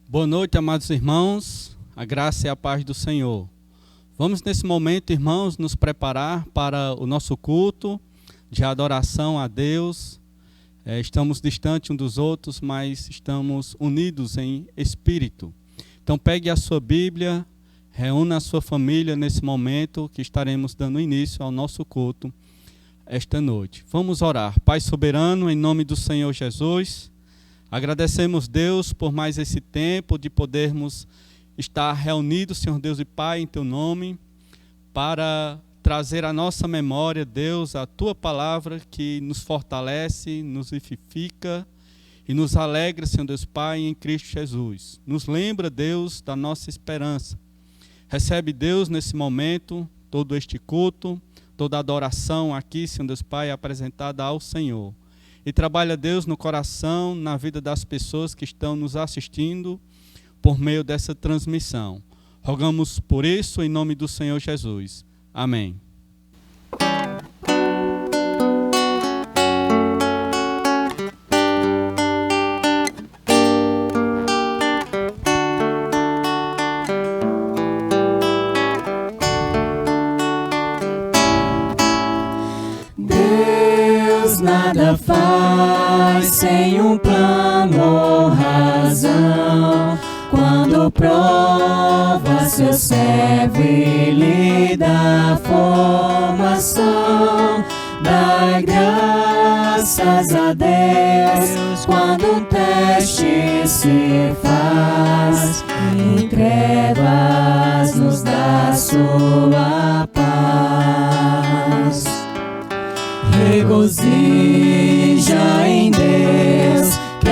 Boa noite, amados irmãos, a graça e a paz do Senhor. Vamos nesse momento, irmãos, nos preparar para o nosso culto de adoração a Deus. Estamos distantes uns dos outros, mas estamos unidos em espírito. Então pegue a sua Bíblia, reúna a sua família nesse momento que estaremos dando início ao nosso culto esta noite. Vamos orar. Pai soberano, em nome do Senhor Jesus, agradecemos, Deus, por mais esse tempo de podermos estar reunidos, Senhor Deus e Pai, em Teu nome, para trazer à nossa memória, Deus, a Tua palavra que nos fortalece, nos vivifica e nos alegra, Senhor Deus Pai, em Cristo Jesus. Nos lembra, Deus, da nossa esperança. Recebe, Deus, nesse momento, todo este culto, toda a adoração aqui, Senhor Deus Pai, apresentada ao Senhor. E trabalha, Deus, no coração, na vida das pessoas que estão nos assistindo por meio dessa transmissão. Rogamos por isso em nome do Senhor Jesus. Amém. Nada faz sem um plano ou razão. Quando prova seu servo e lhe dá formação, dá graças a Deus quando um teste se faz. Em trevas nos dá sua paz. Regozija em Deus, que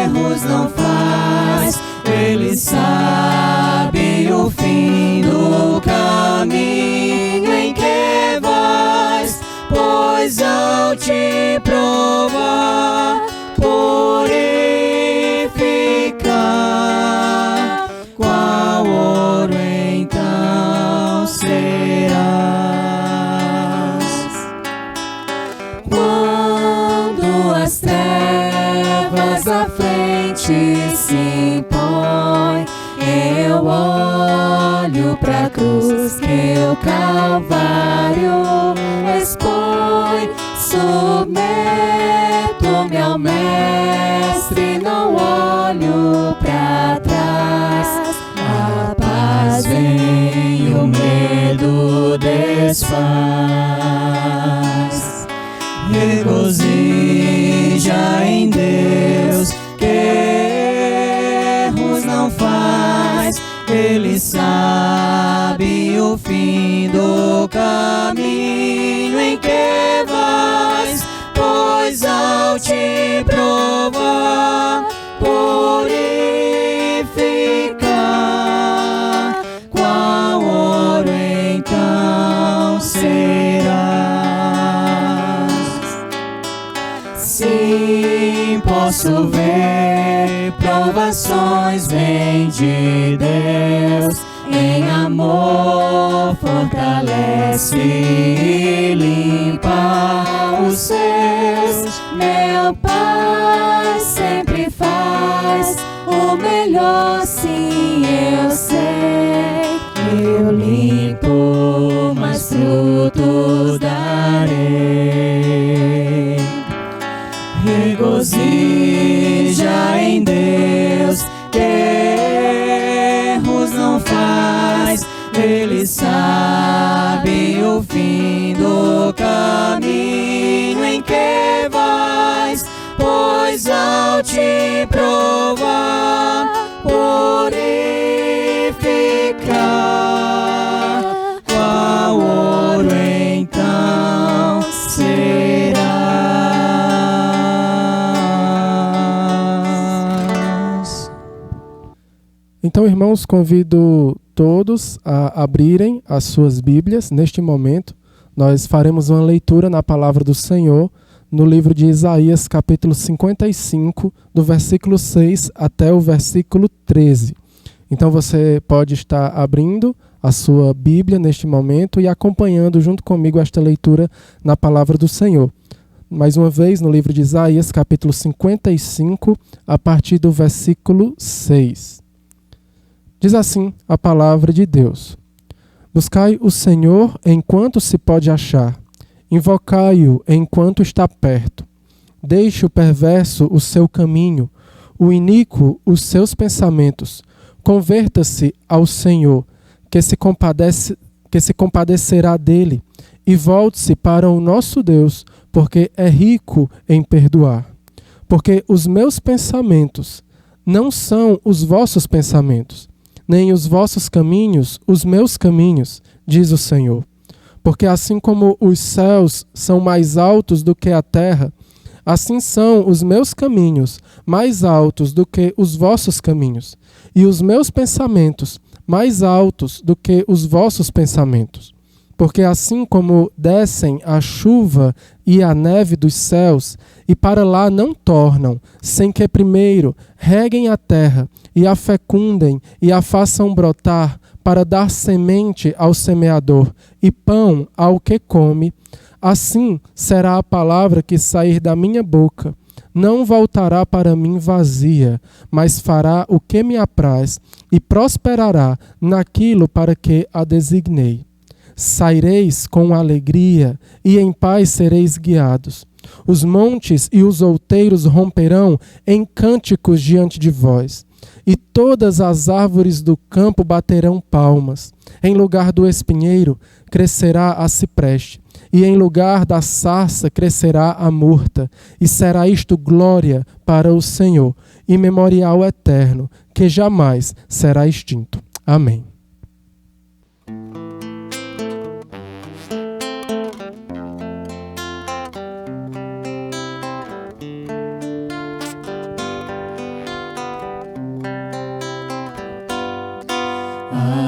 erros não faz. Ele sabe o fim do caminho em que vais, pois ao te provar, purificar, qual ouro então será. As trevas à frente se impõem, eu olho pra cruz que o Calvário expõe. Submeto-me ao Mestre, não olho pra trás. A paz vem, o medo desfaz. Regozija em Deus, que erros não faz. Ele sabe o fim do caminho em que vais, pois ao te provar, purificar, qual ouro então será. Sim, posso ver, provações vêm de Deus. Em amor fortalece e limpa os seus. Meu Pai sempre faz o melhor, sim, eu sei. provar, purificar, qual ouro então serás. Então, irmãos, convido todos a abrirem as suas Bíblias. Neste momento, nós faremos uma leitura na palavra do Senhor no livro de Isaías, capítulo 55, do versículo 6 até o versículo 13. Então você pode estar abrindo a sua Bíblia neste momento e acompanhando junto comigo esta leitura na palavra do Senhor. Mais uma vez, no livro de Isaías, capítulo 55, a partir do versículo 6. Diz assim a palavra de Deus: Buscai o Senhor enquanto se pode achar, invocai-o enquanto está perto. Deixe o perverso o seu caminho, o iníquo os seus pensamentos. Converta-se ao Senhor, que se compadecerá dele, e volte-se para o nosso Deus, porque é rico em perdoar. Porque os meus pensamentos não são os vossos pensamentos, nem os vossos caminhos os meus caminhos, diz o Senhor. Porque assim como os céus são mais altos do que a terra, assim são os meus caminhos mais altos do que os vossos caminhos, e os meus pensamentos mais altos do que os vossos pensamentos. Porque assim como descem a chuva e a neve dos céus, e para lá não tornam, sem que primeiro reguem a terra, e a fecundem, e a façam brotar, para dar semente ao semeador e pão ao que come, assim será a palavra que sair da minha boca. Não voltará para mim vazia, mas fará o que me apraz e prosperará naquilo para que a designei. Saireis com alegria e em paz sereis guiados. Os montes e os outeiros romperão em cânticos diante de vós. E todas as árvores do campo baterão palmas. Em lugar do espinheiro crescerá a cipreste, e em lugar da sarça crescerá a murta. E será isto glória para o Senhor, e memorial eterno, que jamais será extinto. Amém.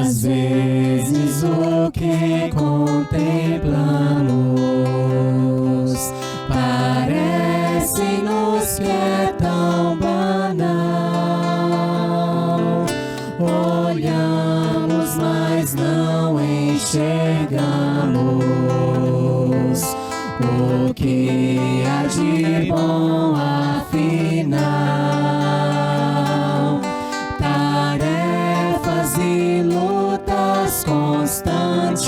Às vezes o que contemplamos parece-nos que é tão banal. Olhamos, mas não enxergamos o que há de bom afinal. Tarefas e lutas constantes,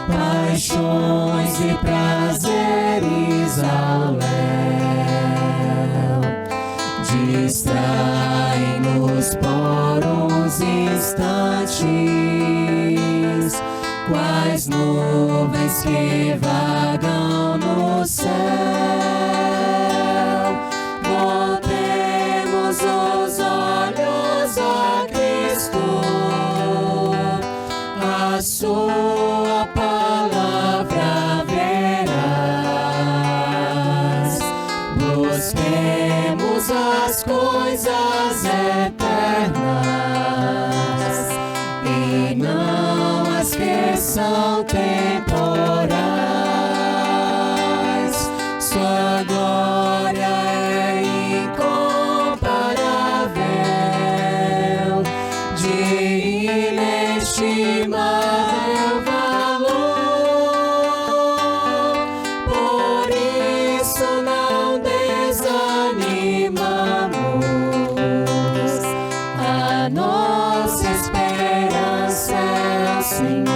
paixões e prazeres ao léu, distraem-nos por uns instantes, quais nuvens que vagam no céu. Voltemos os olhos a Cristo, a sua palavra verás. Busquemos as coisas eternas e não as que são temporais. Sua glória é incomparável, de inestimável valor. Por isso não desanimamos, a nossa esperança é o Senhor.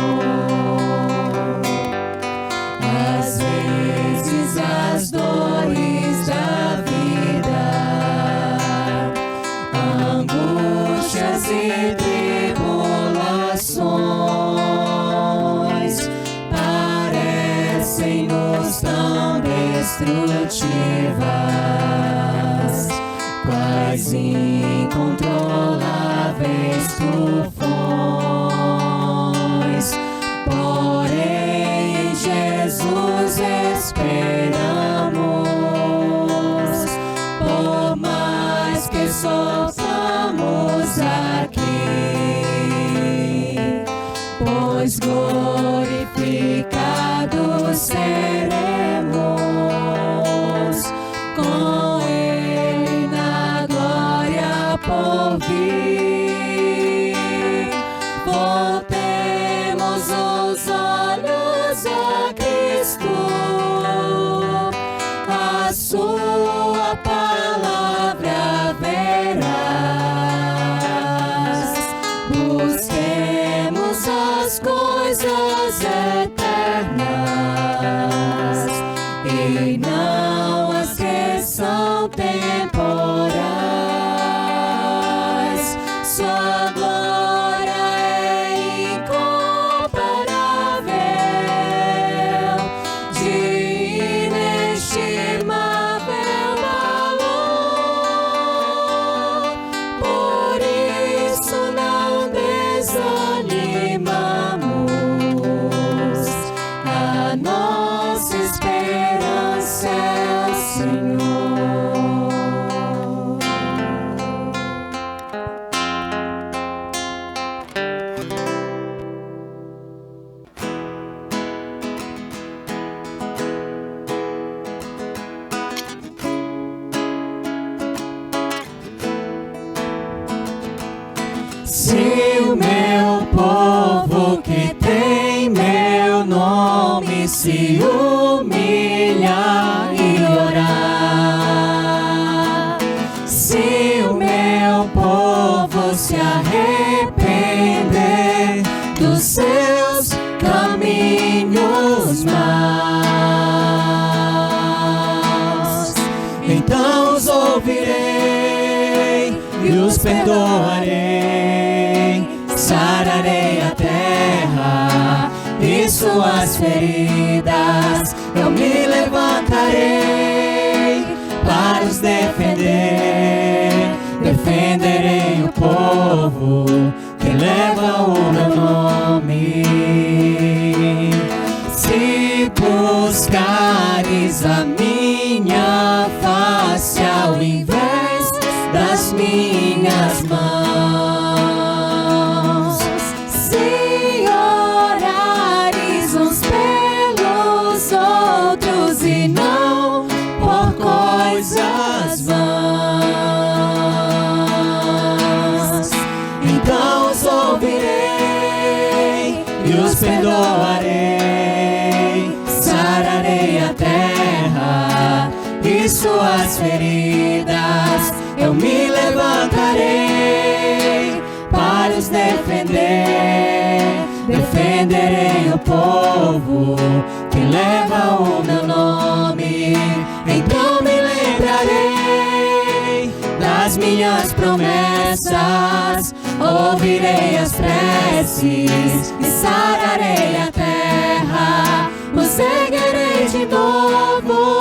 das incontroláveis tufões. Porém, em Jesus esperamos, por mais que soframos aqui, pois glorificados seremos com Ele na glória por vir. Voltemos os olhos a Cristo, a sua palavra verás. Busquemos as coisas eternas e não as que são temporais. Sua glória é incomparável, de inestimável valor. Por isso não desanimamos, a nossa esperança é o Senhor. Se o meu povo que tem meu nome se humilhar e orar, se o meu povo se arrepender dos seus caminhos maus, então os ouvirei e os perdoarei, sararei a terra e suas feridas. Eu me levantarei para os defender, defenderei o povo que leva o meu nome. Se buscares a minha face ao invés das minhas mãos, se orares uns pelos outros e não por coisas vãs, então os ouvirei e os perdoarei, sararei a terra e suas feridas. Eu me levantarei para os defender, defenderei o povo que leva o meu nome. Então me lembrarei das minhas promessas, ouvirei as preces e sararei a terra. Os erguerei de novo,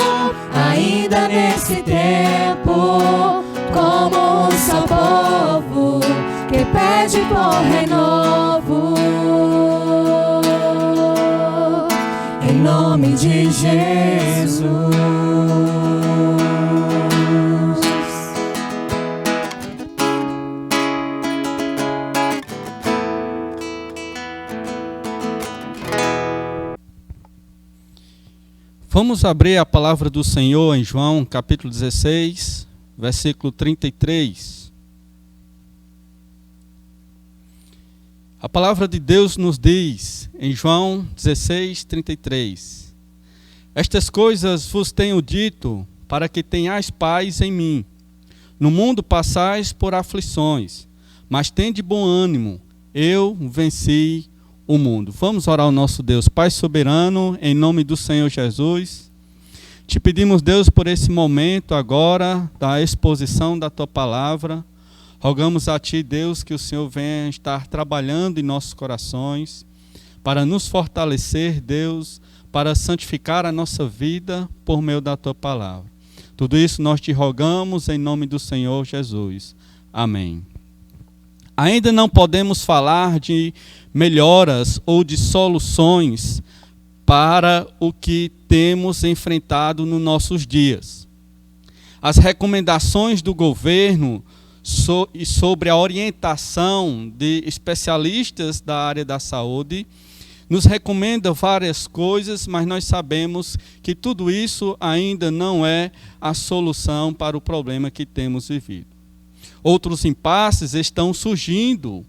ainda nesse tempo, como um só povo que pede por renovo. Em nome de Jesus. Vamos abrir a palavra do Senhor em João, capítulo 16, versículo 33. A palavra de Deus nos diz, em João 16, 33, estas coisas vos tenho dito, para que tenhais paz em mim. No mundo passais por aflições, mas tende bom ânimo, eu venci o mundo. Vamos orar ao nosso Deus. Pai soberano, em nome do Senhor Jesus, te pedimos, Deus, por esse momento agora da exposição da Tua Palavra. Rogamos a Ti, Deus, que o Senhor venha estar trabalhando em nossos corações, para nos fortalecer, Deus, para santificar a nossa vida por meio da Tua Palavra. Tudo isso nós te rogamos em nome do Senhor Jesus. Amém. Ainda não podemos falar de melhoras ou de soluções para o que temos enfrentado nos nossos dias. As recomendações do governo e sobre a orientação de especialistas da área da saúde nos recomendam várias coisas, mas nós sabemos que tudo isso ainda não é a solução para o problema que temos vivido. Outros impasses estão surgindo.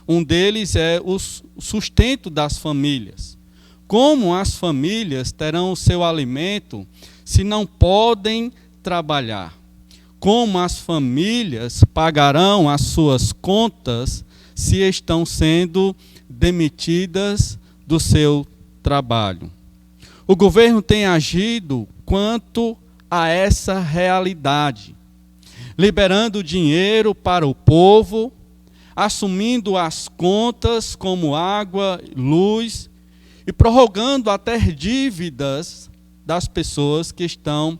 Um deles é o sustento das famílias. Como as famílias terão o seu alimento se não podem trabalhar? Como as famílias pagarão as suas contas se estão sendo demitidas do seu trabalho? O governo tem agido quanto a essa realidade, liberando dinheiro para o povo, assumindo as contas como água, luz e prorrogando até dívidas das pessoas que estão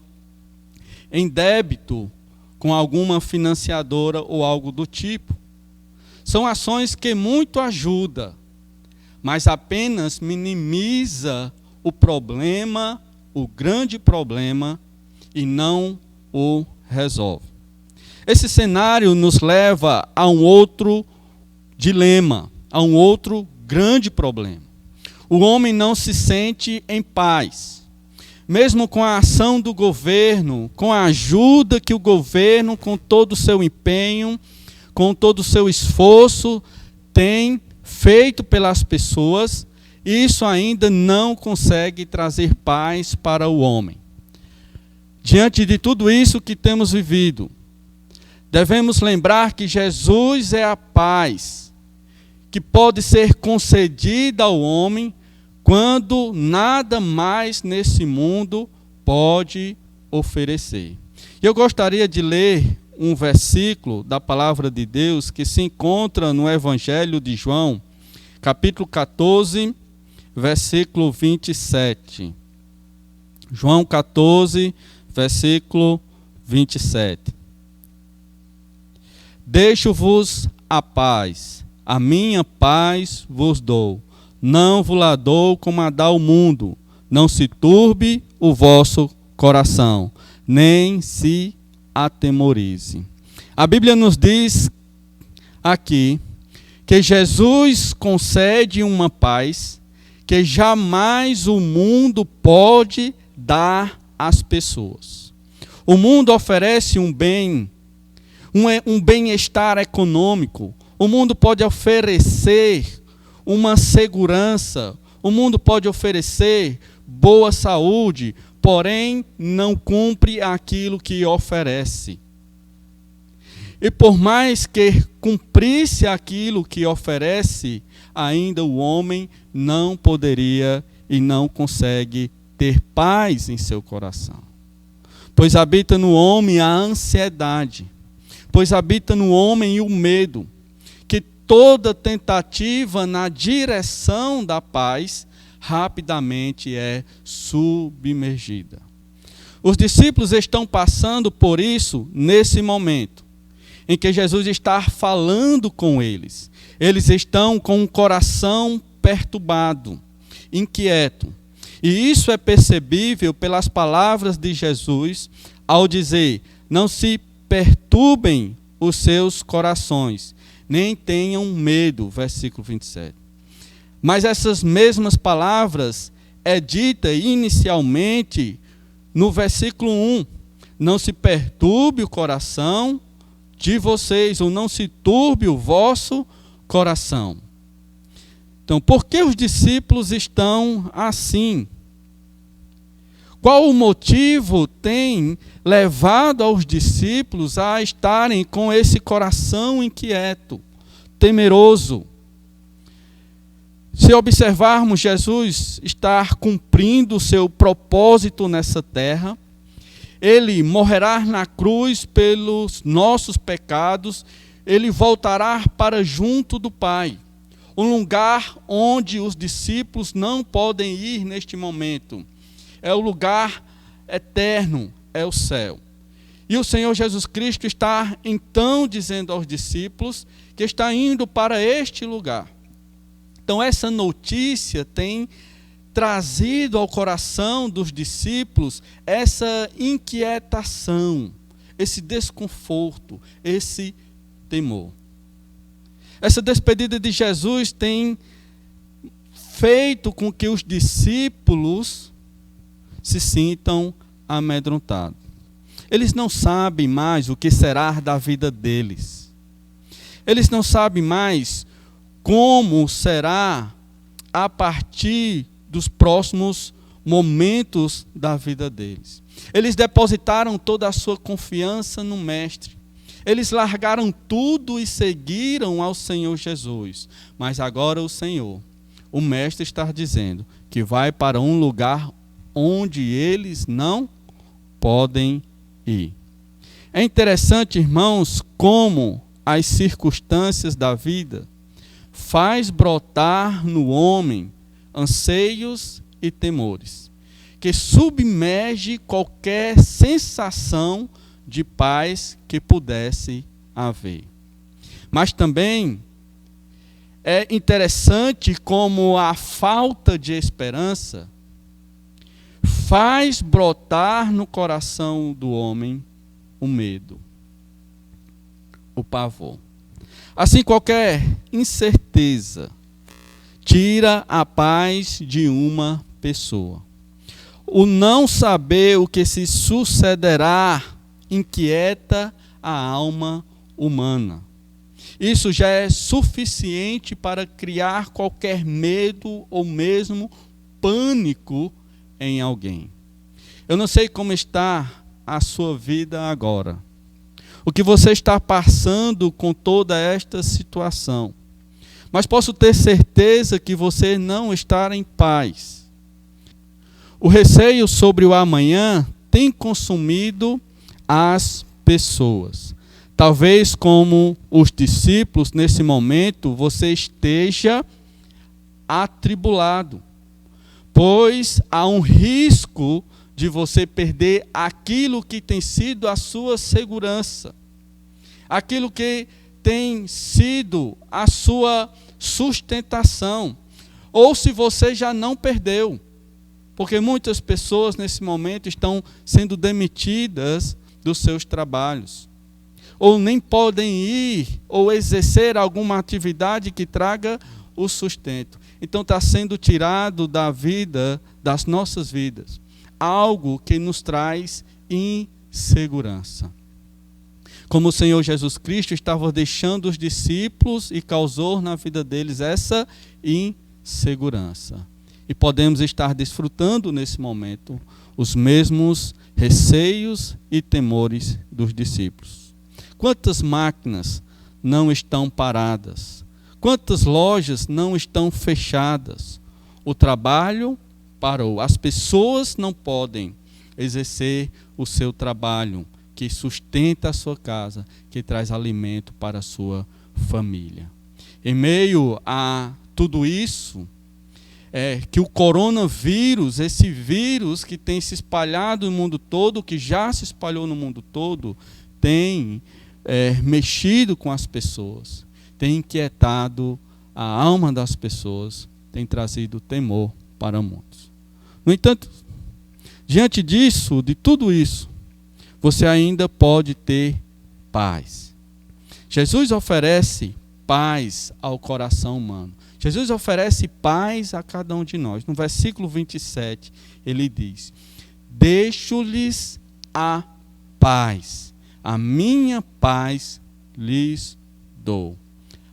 em débito com alguma financiadora ou algo do tipo. São ações que muito ajudam, mas apenas minimiza o problema, o grande problema, e não o resolve. Esse cenário nos leva a um outro dilema, a um outro grande problema. O homem não se sente em paz. Mesmo com a ação do governo, com a ajuda que o governo, com todo o seu empenho, com todo o seu esforço, tem feito pelas pessoas, isso ainda não consegue trazer paz para o homem. Diante de tudo isso que temos vivido, devemos lembrar que Jesus é a paz que pode ser concedida ao homem quando nada mais nesse mundo pode oferecer. Eu gostaria de ler um versículo da palavra de Deus que se encontra no Evangelho de João, capítulo 14, versículo 27. João 14, versículo 27. Deixo-vos a paz, a minha paz vos dou. Não vos la dou como a dá o mundo. Não se turbe o vosso coração, nem se atemorize. A Bíblia nos diz aqui que Jesus concede uma paz que jamais o mundo pode dar às pessoas. O mundo oferece um bem-estar econômico. O mundo pode oferecer uma segurança. O mundo pode oferecer boa saúde, porém não cumpre aquilo que oferece. E por mais que cumprisse aquilo que oferece, ainda o homem não poderia e não consegue ter paz em seu coração. Pois habita no homem a ansiedade, pois habita no homem o medo, que toda tentativa na direção da paz rapidamente é submergida. Os discípulos estão passando por isso nesse momento, em que Jesus está falando com eles. Eles estão com o coração perturbado, inquieto. E isso é percebível pelas palavras de Jesus ao dizer: não se perturbem os seus corações, nem tenham medo, versículo 27. Mas essas mesmas palavras é dita inicialmente no versículo 1. Não se perturbe o coração de vocês, ou não se turbe o vosso coração. Então, por que os discípulos estão assim? Qual o motivo tem levado aos discípulos a estarem com esse coração inquieto, temeroso? Se observarmos Jesus estar cumprindo o seu propósito nessa terra, ele morrerá na cruz pelos nossos pecados, ele voltará para junto do Pai, um lugar onde os discípulos não podem ir neste momento. É o lugar eterno, é o céu. E o Senhor Jesus Cristo está então dizendo aos discípulos que está indo para este lugar. Então essa notícia tem trazido ao coração dos discípulos essa inquietação, esse desconforto, esse temor. Essa despedida de Jesus tem feito com que os discípulos se sintam amedrontados. Eles não sabem mais o que será da vida deles. Eles não sabem mais como será a partir dos próximos momentos da vida deles. Eles depositaram toda a sua confiança no Mestre. Eles largaram tudo e seguiram ao Senhor Jesus. Mas agora o Mestre está dizendo que vai para um lugar onde eles não podem ir. É interessante, irmãos, como as circunstâncias da vida faz brotar no homem anseios e temores, que submerge qualquer sensação de paz que pudesse haver. Mas também é interessante como a falta de esperança faz brotar no coração do homem o medo, o pavor. Assim, qualquer incerteza tira a paz de uma pessoa. O não saber o que se sucederá inquieta a alma humana. Isso já é suficiente para criar qualquer medo ou mesmo pânico em alguém. Eu não sei como está a sua vida agora. O que você está passando com toda esta situação. Mas posso ter certeza que você não está em paz. O receio sobre o amanhã tem consumido as pessoas. Talvez como os discípulos, nesse momento, você esteja atribulado. Pois há um risco de você perder aquilo que tem sido a sua segurança. Aquilo que tem sido a sua sustentação. Ou se você já não perdeu. Porque muitas pessoas nesse momento estão sendo demitidas dos seus trabalhos. Ou nem podem ir ou exercer alguma atividade que traga o sustento. Então está sendo tirado da vida, das nossas vidas, algo que nos traz insegurança. Como o Senhor Jesus Cristo estava deixando os discípulos e causou na vida deles essa insegurança. E podemos estar desfrutando nesse momento os mesmos receios e temores dos discípulos. Quantas máquinas não estão paradas? Quantas lojas não estão fechadas? O trabalho parou. As pessoas não podem exercer o seu trabalho, que sustenta a sua casa, que traz alimento para a sua família. Em meio a tudo isso, que o coronavírus, esse vírus que tem se espalhado no mundo todo, que já se espalhou no mundo todo, tem mexido com as pessoas, tem inquietado a alma das pessoas, tem trazido temor para muitos. No entanto, diante disso, de tudo isso, você ainda pode ter paz. Jesus oferece paz ao coração humano. Jesus oferece paz a cada um de nós. No versículo 27, ele diz: deixo-lhes a paz, a minha paz lhes dou.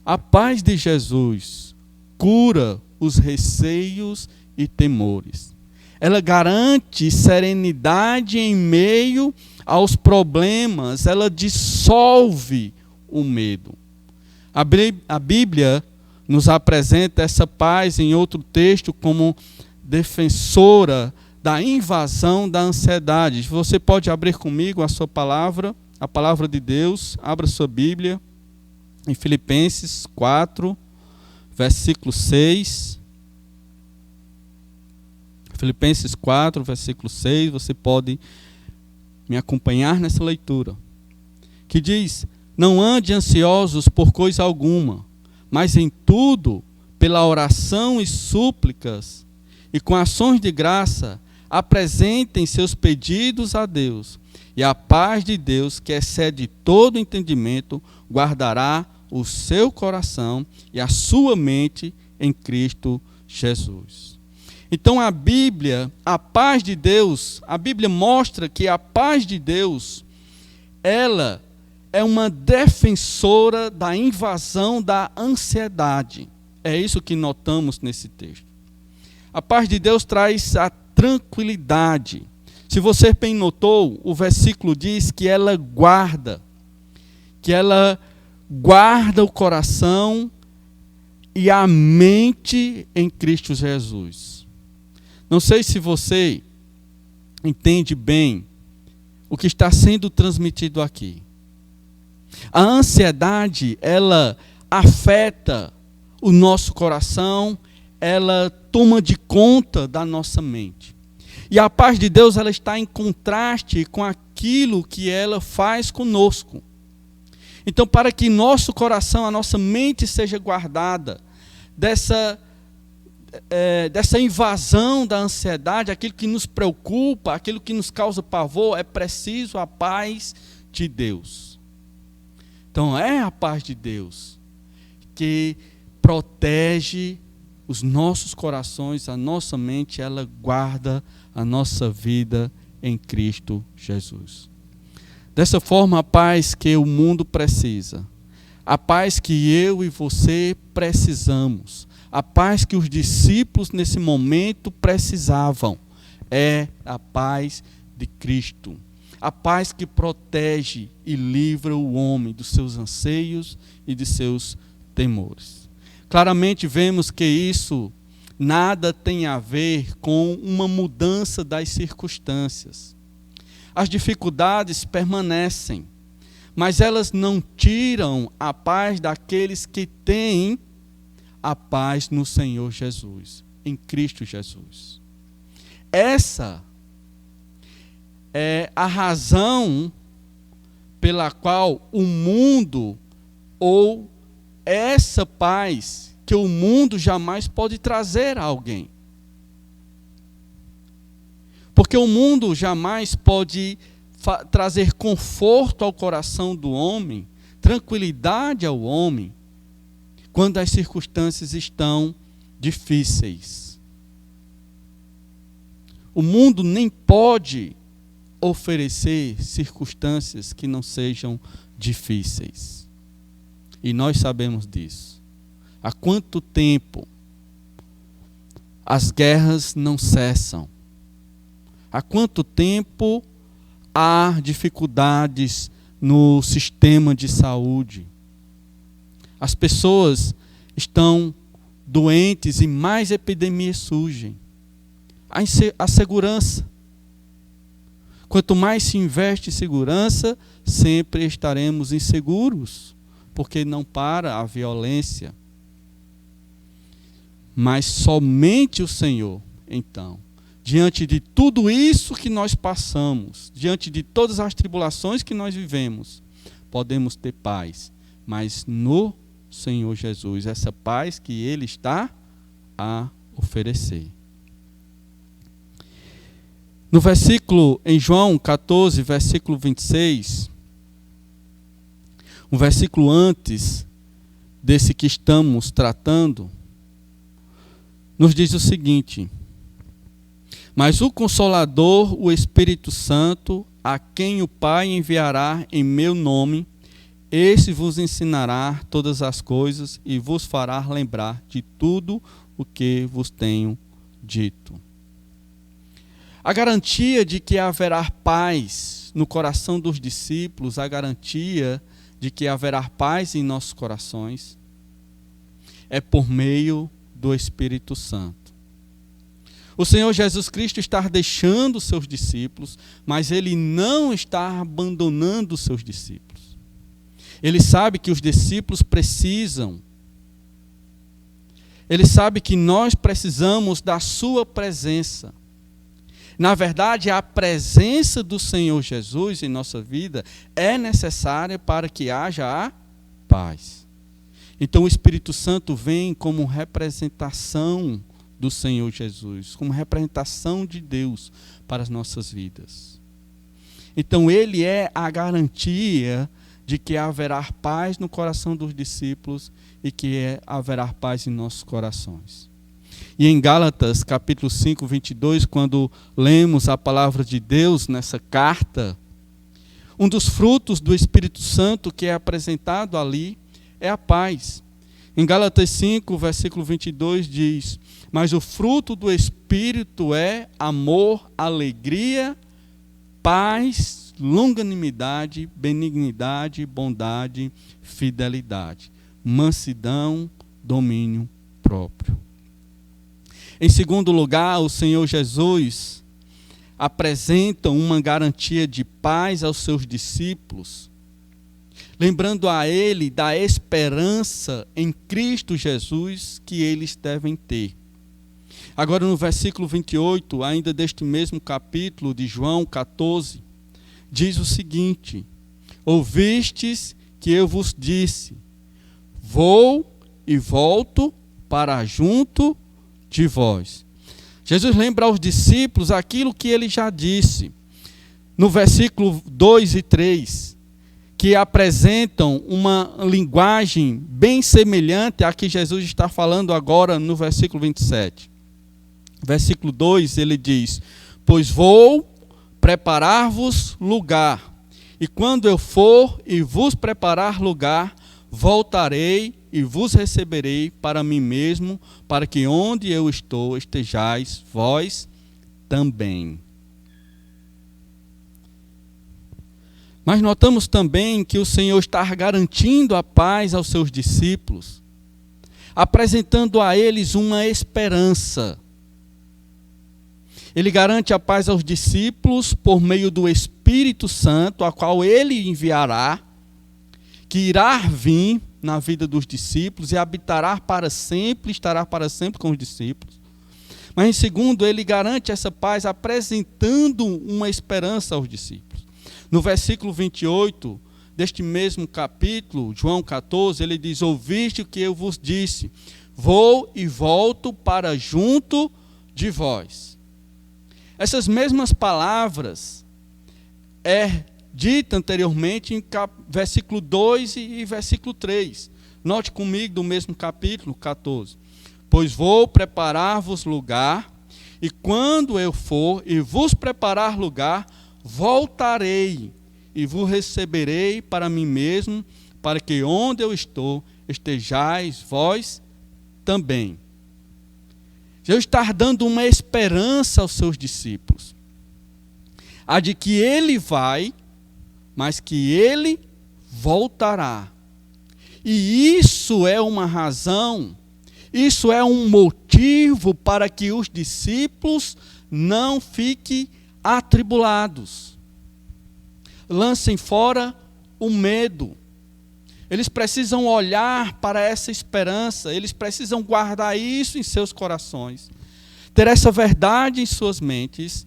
A paz de Jesus cura os receios e temores. Ela garante serenidade em meio aos problemas, ela dissolve o medo. A Bíblia nos apresenta essa paz em outro texto como defensora da invasão da ansiedade. Você pode abrir comigo a sua palavra, a palavra de Deus, abra sua Bíblia, em Filipenses 4, versículo 6. Filipenses 4, versículo 6, você pode me acompanhar nessa leitura, que diz: não ande ansiosos por coisa alguma, mas em tudo, pela oração e súplicas, e com ações de graça, apresentem seus pedidos a Deus, e a paz de Deus, que excede todo entendimento, guardará o seu coração e a sua mente em Cristo Jesus. Então a Bíblia, a paz de Deus, a Bíblia mostra que a paz de Deus, ela é uma defensora da invasão da ansiedade. É isso que notamos nesse texto. A paz de Deus traz a tranquilidade. Se você bem notou, o versículo diz que ela guarda o coração e a mente em Cristo Jesus. Não sei se você entende bem o que está sendo transmitido aqui. A ansiedade, ela afeta o nosso coração, ela toma de conta da nossa mente. E a paz de Deus, ela está em contraste com aquilo que ela faz conosco. Então, para que nosso coração, a nossa mente seja guardada dessa invasão da ansiedade, aquilo que nos preocupa, aquilo que nos causa pavor, é preciso a paz de Deus. Então, é a paz de Deus que protege os nossos corações, a nossa mente, ela guarda a nossa vida em Cristo Jesus. Dessa forma, a paz que o mundo precisa, a paz que eu e você precisamos, a paz que os discípulos nesse momento precisavam, é a paz de Cristo. A paz que protege e livra o homem dos seus anseios e de seus temores. Claramente vemos que isso nada tem a ver com uma mudança das circunstâncias. As dificuldades permanecem, mas elas não tiram a paz daqueles que têm a paz no Senhor Jesus, em Cristo Jesus. Essa é a razão pela qual o mundo, ou essa paz que o mundo jamais pode trazer a alguém. Porque o mundo jamais pode trazer conforto ao coração do homem, tranquilidade ao homem, quando as circunstâncias estão difíceis. O mundo nem pode oferecer circunstâncias que não sejam difíceis. E nós sabemos disso. Há quanto tempo as guerras não cessam? Há quanto tempo há dificuldades no sistema de saúde? As pessoas estão doentes e mais epidemias surgem. A segurança. Quanto mais se investe em segurança, sempre estaremos inseguros, porque não para a violência. Mas somente o Senhor, então, diante de tudo isso que nós passamos, diante de todas as tribulações que nós vivemos, podemos ter paz. Mas no Senhor Jesus, essa paz que Ele está a oferecer. No versículo, em João 14, versículo 26, um versículo antes desse que estamos tratando, nos diz o seguinte: mas o Consolador, o Espírito Santo, a quem o Pai enviará em meu nome, esse vos ensinará todas as coisas e vos fará lembrar de tudo o que vos tenho dito. A garantia de que haverá paz no coração dos discípulos, a garantia de que haverá paz em nossos corações, é por meio do Espírito Santo. O Senhor Jesus Cristo está deixando os seus discípulos, mas Ele não está abandonando os seus discípulos. Ele sabe que os discípulos precisam. Ele sabe que nós precisamos da sua presença. Na verdade, a presença do Senhor Jesus em nossa vida é necessária para que haja a paz. Então o Espírito Santo vem como representação do Senhor Jesus, como representação de Deus para as nossas vidas. Então ele é a garantia de que haverá paz no coração dos discípulos e que haverá paz em nossos corações. E em Gálatas, capítulo 5, 22, quando lemos a palavra de Deus nessa carta, um dos frutos do Espírito Santo que é apresentado ali é a paz. Em Gálatas 5, versículo 22 diz: mas o fruto do Espírito é amor, alegria, paz, longanimidade, benignidade, bondade, fidelidade, mansidão, domínio próprio. Em segundo lugar, o Senhor Jesus apresenta uma garantia de paz aos seus discípulos, lembrando a ele da esperança em Cristo Jesus que eles devem ter. Agora no versículo 28, ainda deste mesmo capítulo de João 14, diz o seguinte: ouvistes que eu vos disse, vou e volto para junto de vós. Jesus lembra aos discípulos aquilo que ele já disse. No versículo 2 e 3, que apresentam uma linguagem bem semelhante à que Jesus está falando agora no versículo 27. Versículo 2, ele diz: pois vou preparar-vos lugar, e quando eu for e vos preparar lugar, voltarei e vos receberei para mim mesmo, para que onde eu estou estejais vós também. Mas notamos também que o Senhor está garantindo a paz aos seus discípulos, apresentando a eles uma esperança. Ele garante a paz aos discípulos por meio do Espírito Santo, a qual ele enviará, que irá vir na vida dos discípulos e habitará para sempre, estará para sempre com os discípulos. Mas em segundo, ele garante essa paz apresentando uma esperança aos discípulos. No versículo 28 deste mesmo capítulo, João 14, ele diz: ouviste o que eu vos disse, vou e volto para junto de vós. Essas mesmas palavras é dita anteriormente em versículo 2 e versículo 3. Note comigo do mesmo capítulo 14. Pois vou preparar-vos lugar, e quando eu for e vos preparar lugar, voltarei e vos receberei para mim mesmo, para que onde eu estou estejais vós também. Jesus está dando uma esperança aos seus discípulos, a de que ele vai, mas que ele voltará. E isso é uma razão, isso é um motivo para que os discípulos não fiquem atribulados. Lancem fora o medo. Eles precisam olhar para essa esperança, eles precisam guardar isso em seus corações, ter essa verdade em suas mentes,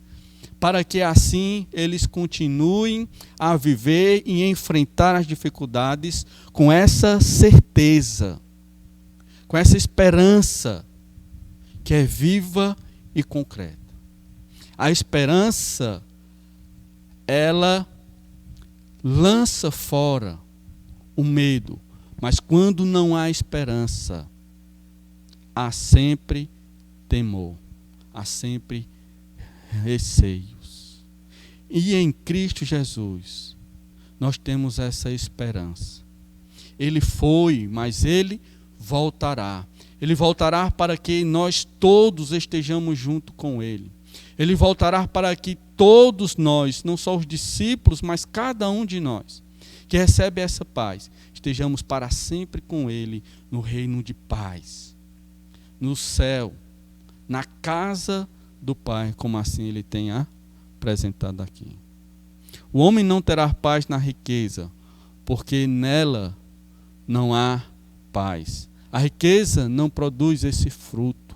para que assim eles continuem a viver e enfrentar as dificuldades com essa certeza, com essa esperança que é viva e concreta. A esperança, ela lança fora o medo, mas quando não há esperança, há sempre temor, há sempre receios. E em Cristo Jesus, nós temos essa esperança. Ele foi, mas ele voltará. Ele voltará para que nós todos estejamos junto com ele. Ele voltará para que todos nós, não só os discípulos, mas cada um de nós, que recebe essa paz, estejamos para sempre com ele no reino de paz, no céu, na casa do Pai, como assim ele tem apresentado aqui. O homem não terá paz na riqueza, porque nela não há paz. A riqueza não produz esse fruto.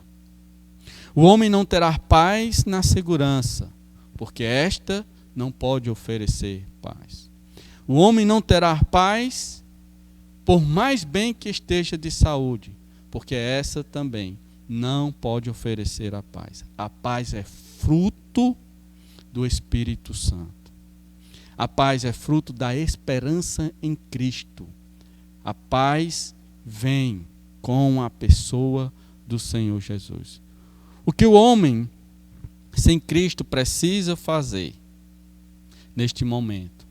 O homem não terá paz na segurança, porque esta não pode oferecer paz. O homem não terá paz, por mais bem que esteja de saúde, porque essa também não pode oferecer a paz. A paz é fruto do Espírito Santo. A paz é fruto da esperança em Cristo. A paz vem com a pessoa do Senhor Jesus. O que o homem sem Cristo precisa fazer neste momento,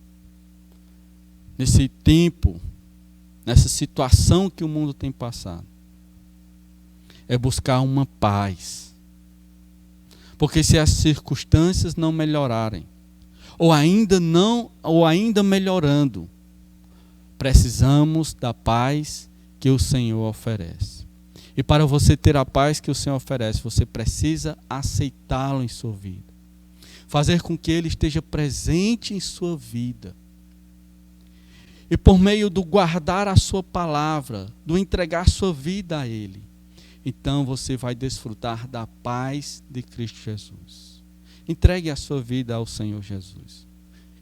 nesse tempo, nessa situação que o mundo tem passado, é buscar uma paz. Porque se as circunstâncias não melhorarem, ou ainda melhorando, precisamos da paz que o Senhor oferece. E para você ter a paz que o Senhor oferece, você precisa aceitá-lo em sua vida. Fazer com que ele esteja presente em sua vida. E por meio do guardar a sua palavra, do entregar sua vida a ele, então você vai desfrutar da paz de Cristo Jesus. Entregue a sua vida ao Senhor Jesus.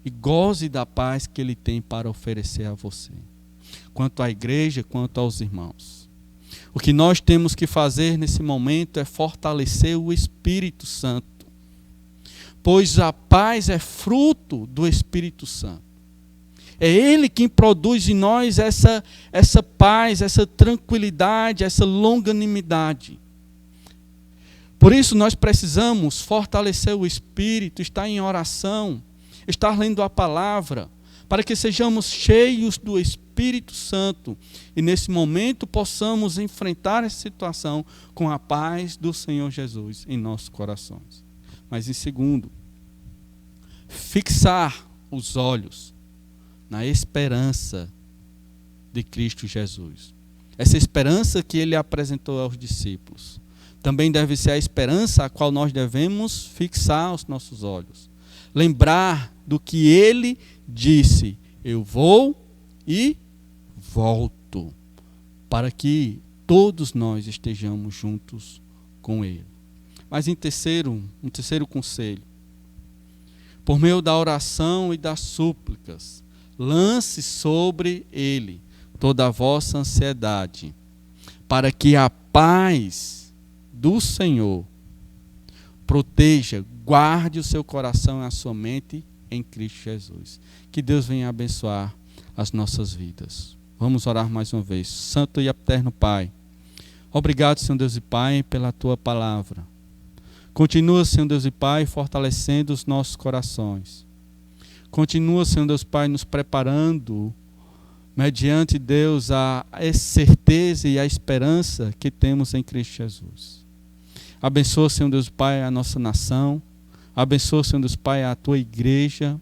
E goze da paz que ele tem para oferecer a você. Quanto à igreja, quanto aos irmãos. O que nós temos que fazer nesse momento é fortalecer o Espírito Santo. Pois a paz é fruto do Espírito Santo. É Ele quem produz em nós essa paz, essa tranquilidade, essa longanimidade. Por isso nós precisamos fortalecer o Espírito, estar em oração, estar lendo a palavra, para que sejamos cheios do Espírito Santo e nesse momento possamos enfrentar essa situação com a paz do Senhor Jesus em nossos corações. Mas em segundo, fixar os olhos na esperança de Cristo Jesus. Essa esperança que ele apresentou aos discípulos também deve ser a esperança a qual nós devemos fixar os nossos olhos. Lembrar do que ele disse: eu vou e volto, para que todos nós estejamos juntos com ele. Mas um terceiro conselho, por meio da oração e das súplicas, lance sobre ele toda a vossa ansiedade, para que a paz do Senhor proteja, guarde o seu coração e a sua mente em Cristo Jesus. Que Deus venha abençoar as nossas vidas. Vamos orar mais uma vez. Santo e eterno Pai, obrigado, Senhor Deus e Pai, pela Tua palavra. Continua, Senhor Deus e Pai, fortalecendo os nossos corações. Continua, Senhor Deus Pai, nos preparando, mediante Deus, a certeza e a esperança que temos em Cristo Jesus. Abençoa, Senhor Deus Pai, a nossa nação. Abençoa, Senhor Deus Pai, a Tua igreja.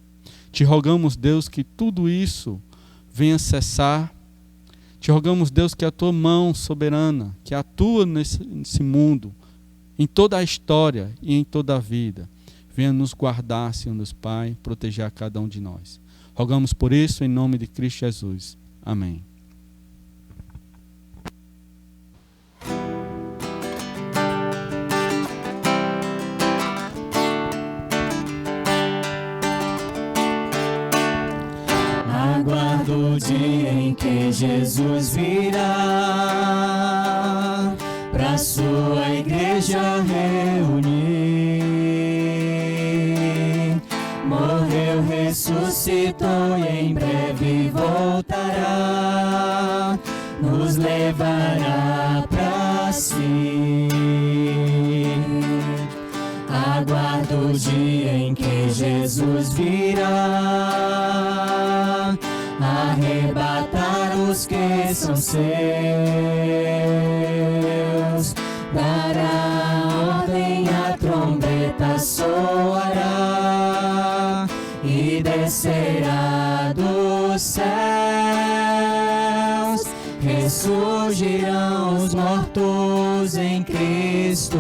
Te rogamos, Deus, que tudo isso venha cessar. Te rogamos, Deus, que a Tua mão soberana, que atua nesse mundo, em toda a história e em toda a vida, venha nos guardar, Senhor Deus Pai, proteger a cada um de nós. Rogamos por isso em nome de Cristo Jesus. Amém. Aguardo o dia em que Jesus virá pra sua igreja reunir. Morreu, ressuscitou e em breve voltará, nos levará pra si. Aguardo o dia em que Jesus virá arrebatar os que são seus, dará ordem, a trombeta soará e descerá dos céus. Ressurgirão os mortos em Cristo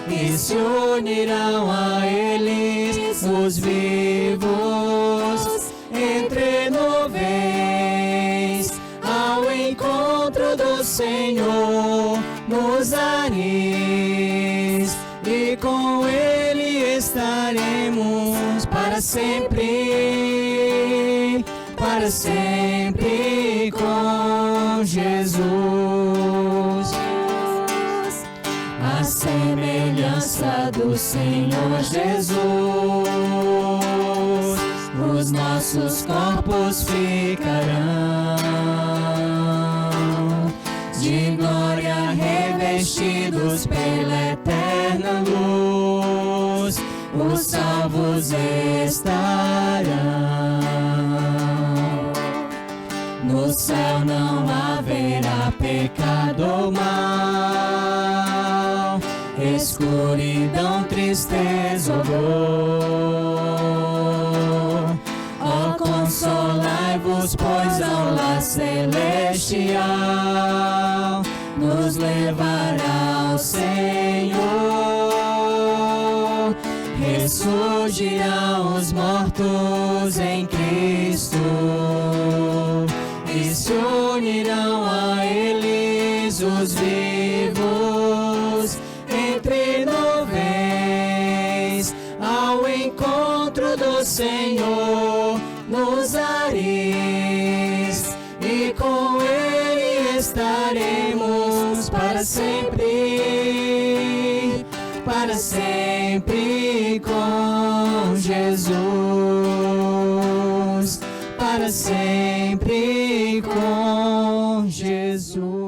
e se unirão a eles os vivos entre nuvens, ao encontro do Senhor nos ares, e com ele está estaremos para sempre com Jesus. A semelhança do Senhor Jesus, os nossos corpos ficarão de glória revestidos pela eterna luz. Os salvos estarão. No céu não haverá pecado ou mal, escuridão, tristeza ou dor. Ó, consolai-vos, pois ao lar celestial nos levará o Senhor. Ressurgirão os mortos em Cristo e se unirão a eles os vivos entre nuvens, ao encontro do Senhor nos ares, e com Ele estaremos para sempre com Jesus, para sempre com Jesus.